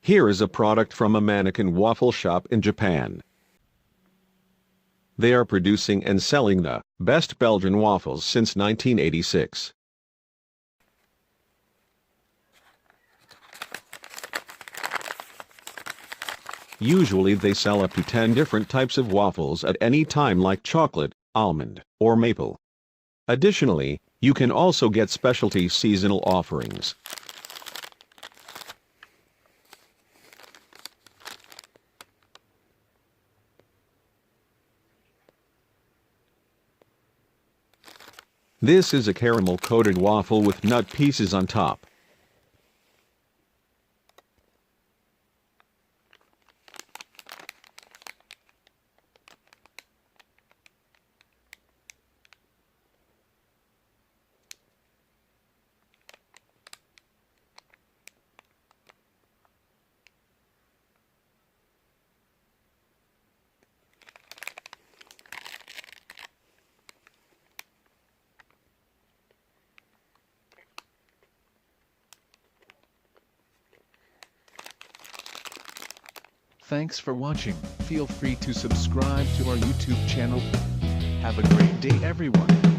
Here is a product from a Manneken waffle shop in Japan. They are producing and selling the best Belgian waffles since 1986. Usually they sell up to 10 different types of waffles at any time, like chocolate, almond, or maple. Additionally, you can also get specialty seasonal offerings. This is a caramel-coated waffle with nut pieces on top. Thanks for watching. Feel free to subscribe to our YouTube channel. Have a great day, everyone.